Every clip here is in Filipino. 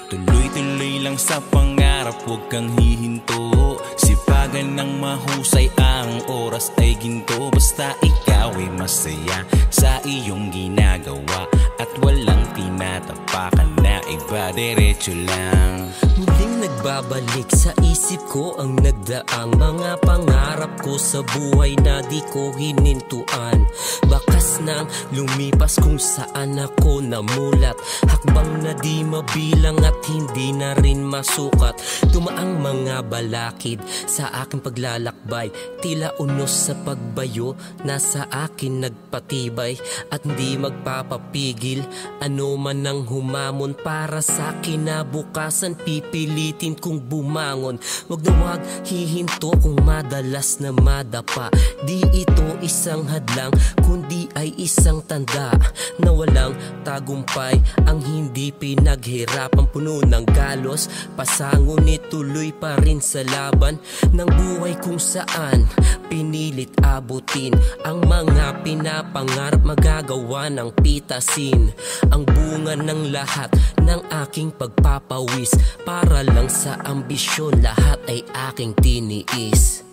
Tuloy-tuloy lang sa pangarap, huwag kang hihinto. Sipagan ng mahusay, ang oras ay ginto. Basta ikaw ay masaya sa iyong ginagawa at walang tinatapakan na iba, diretso lang. Muling nagbabalik sa isip ko ang nagdaang mga pangarap ko sa buhay na di ko hinintuan. Bakas nang lumipas kung saan ako namulat, hakbang na di mabilang at hindi na rin masukat. Tumaang mga balakid sa aking paglalakbay, tila unos sa pagbayo na sa akin nagpatibay. At hindi magpapapigil ano man ang humamon, para sa kinabukasan pipilitin kong bumangon. Wag na wag hihinto kung madalas na madapa. Di ito isang hadlang kundi ay isang tanda na walang tagumpay ang hindi pinaghirapan. Puno ng galos, pasangon ituloy pa rin sa laban ng buhay kung saan pinilit abutin ang mga pinapangarap, magagawa ng pitasin ang bunga ng lahat ng aking pagpapawis. Para lang sa ambisyon, lahat ay aking tiniis.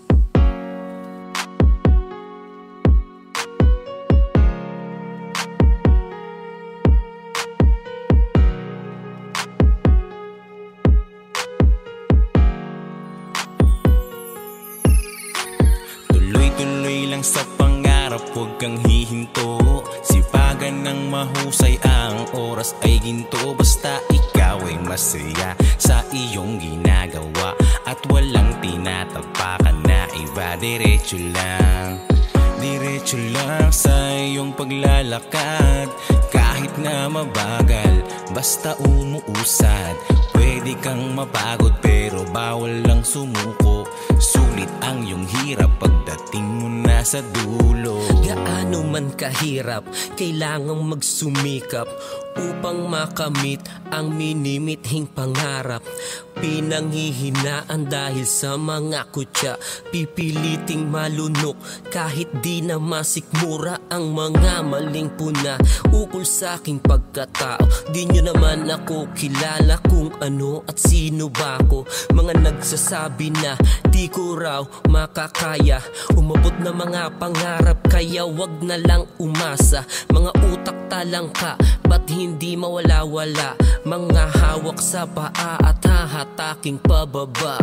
Tuloy-tuloy lang sa pangarap, huwag kang hihinto. Sipagan ng mahusay, ang oras ay ginto. Basta ikaw ay masaya sa iyong ginagawa at walang tinatapakan na iba, diretso lang. Diretso lang sa iyong paglalakad, kahit na mabagal, basta umuusad. Pwede kang mapagod pero bawal lang sumuko. Sulit ang iyong hirap pagdating mo na sa dulo. Gaano man kahirap, kailangang magsumikap upang makamit ang minimithing pangarap. Pinanghihinaan dahil sa mga kutya, pipiliting malunok kahit di na masikmura ang mga maling puna ukol sa aking pagkatao. Di nyo naman ako kilala kung ano at sino ba ako. Mga nagsasabi na di ko raw makakaya umabot na mga pangarap, kaya wag na lang umasa. Mga utak talangka, ba't hindi mawala-wala? Mga hawak sa paa at hahataking pababa.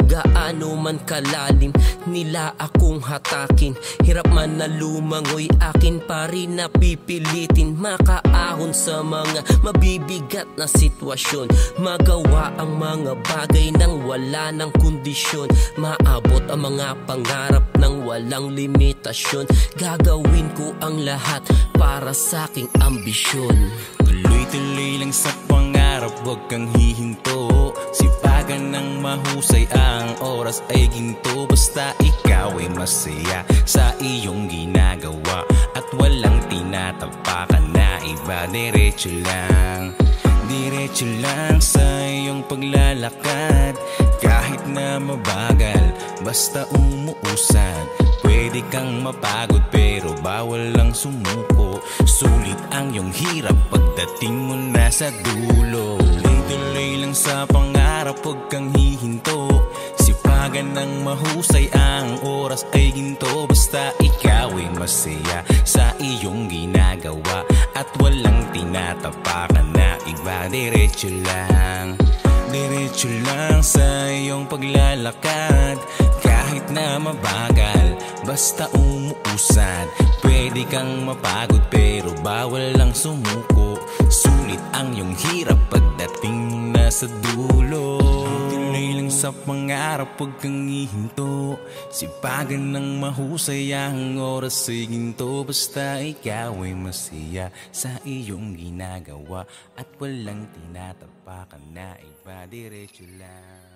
Gaano man kalalim nila akong hatakin, hirap man na lumangoy, akin pa rin na pipilitin. Makaahon sa mga mabibigat na sitwasyon, magawa ang mga bagay nang wala ng kondisyon. Maabot ang mga pangarap nang walang limitasyon. Gagawin ko ang lahat para sa aking ambisyon. Tuloy-tuloy lang sa pangarap, huwag kang hihinto. Sipagan ng mahusay, ang oras ay ginto. Basta ikaw ay masaya sa iyong ginagawa at walang tinatapakan na iba, diretso lang. Diretso lang sa iyong paglalakad, kahit na mabagal, basta umuusad. Pwede kang mapagod pero bawal lang sumuko. Sulit ang iyong hirap pagdating mo na sa dulo. Tuloy-tuloy lang sa pangarap, huwag kang hihinto. Sipagan ng mahusay, ang oras ay ginto. Basta ikaw ay masaya sa iyong ginagawa at walang tinatapakan na iba, diretso lang. Diretso lang sa iyong paglalakad, kahit na mabagal, basta umuusad. Pwede kang mapagod pero bawal lang sumuko. Sulit ang iyong hirap pagdating mo na sa dulo. Tuloy lang sa pangarap, huwag kang hihinto. Sipagan ng mahusay, ang oras ay ginto. Basta ikaw ay masaya sa iyong ginagawa at walang tinatapakan na iba, diretso lang.